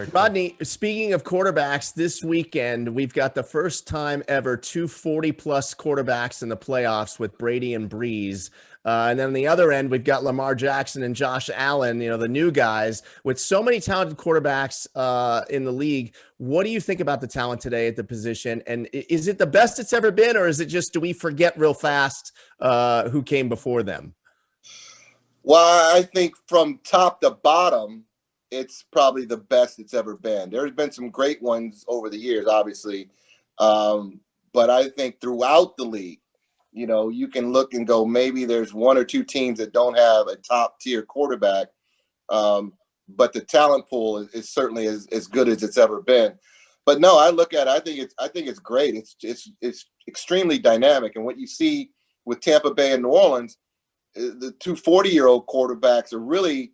Very cool. Rodney, speaking of quarterbacks, this weekend we've got the first time ever 240-plus quarterbacks in the playoffs with Brady and Breeze. And then on the other end, we've got Lamar Jackson and Josh Allen, the new guys. With so many talented quarterbacks in the league, what do you think about the talent today at the position? And is it the best it's ever been, or is it just, do we forget real fast who came before them? Well, I think from top to bottom, it's probably the best it's ever been. There's been some great ones over the years, obviously. But I think throughout the league, you can look and go, maybe there's one or two teams that don't have a top tier quarterback. But the talent pool is certainly as good as it's ever been. But no, I look at it, I think it's great. It's extremely dynamic. And what you see with Tampa Bay and New Orleans, the two 40-year-old quarterbacks are really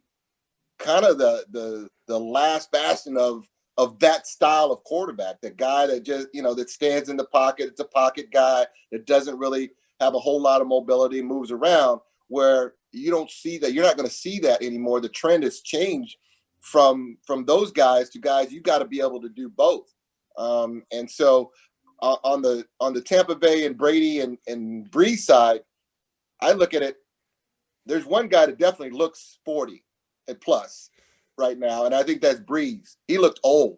kind of the last bastion of that style of quarterback, the guy that just, that stands in the pocket. It's a pocket guy that doesn't really have a whole lot of mobility, moves around, where you don't see that. You're not going to see that anymore. The trend has changed from those guys to guys. You got to be able to do both. And so on the Tampa Bay and Brady and Breeze side, I look at it, there's one guy that definitely looks 40 and plus right now, and I think that's Breeze. He looked old.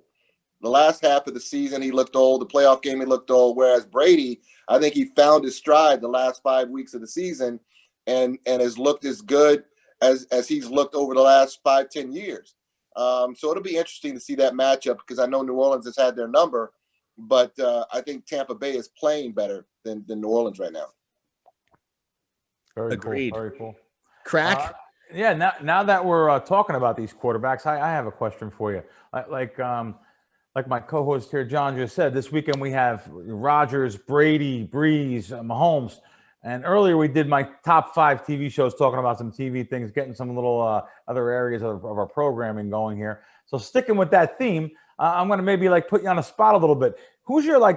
The last half of the season, he looked old. The playoff game, he looked old. Whereas Brady, I think he found his stride the last 5 weeks of the season and has looked as good as he's looked over the last 5-10 years. So it'll be interesting to see that matchup, because I know New Orleans has had their number, but I think Tampa Bay is playing better than New Orleans right now. Very Agreed. Cool. Very cool. Crack? Yeah. Now that we're talking about these quarterbacks, I have a question for you. Like my co-host here, John, just said, this weekend we have Rodgers, Brady, Breeze, Mahomes. And earlier we did my top 5 TV shows, talking about some TV things, getting some little other areas of our programming going here. So sticking with that theme, I'm going to maybe put you on a spot a little bit. Who's your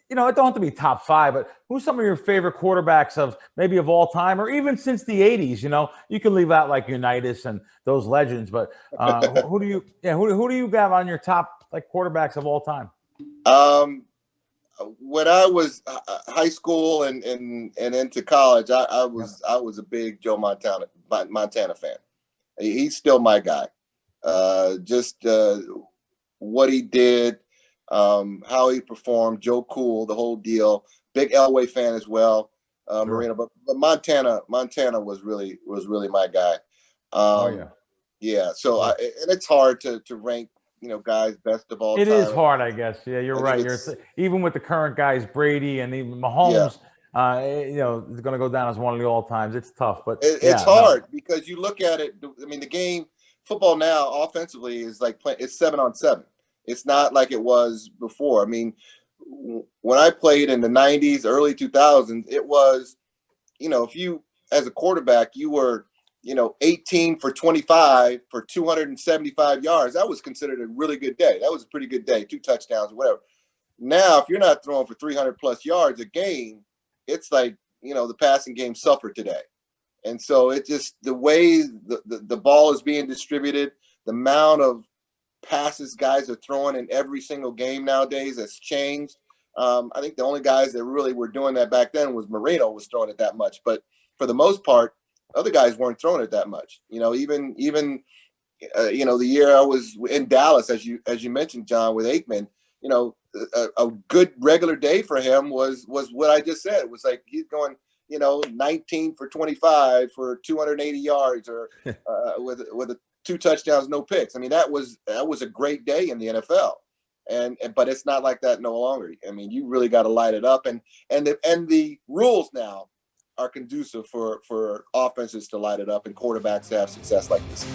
it don't have to be top 5, but who's some of your favorite quarterbacks of all time, or even since the 80s? You can leave out Unitas and those legends, but who do you have on your top quarterbacks of all time? When I was high school and into college, I was a big Joe Montana fan. He's still my guy. Just what he did, how he performed, Joe Cool, the whole deal. Big Elway fan as well, sure. Marino. But Montana was really my guy. Yeah. So and it's hard to rank guys best of all time. It is hard, I guess. Yeah, you're right. Even with the current guys, Brady and even Mahomes, is going to go down as one of the all times. It's tough, but it's hard because you look at it. I mean, the game, football now, offensively is it's 7-on-7. It's not like it was before. I mean, when I played in the 90s, early 2000s, it was, if you, as a quarterback, you were 18 for 25 for 275 yards. That was considered a really good day. That was a pretty good day, 2 touchdowns or whatever. Now, if you're not throwing for 300 plus yards a game, it's the passing game suffered today. And so it just, the way the ball is being distributed, the amount of passes guys are throwing in every single game nowadays has changed. I think the only guys that really were doing that back then was Marino was throwing it that much. But for the most part, other guys weren't throwing it that much. Even the year I was in Dallas, as you mentioned, John, with Aikman, a good regular day for him was what I just said. It was he's going, 19 for 25 for 280 yards, or with 2 touchdowns, no picks. I mean, that was a great day in the NFL. But it's not like that no longer. I mean, you really got to light it up, and the rules now are conducive for offenses to light it up and quarterbacks to have success like this.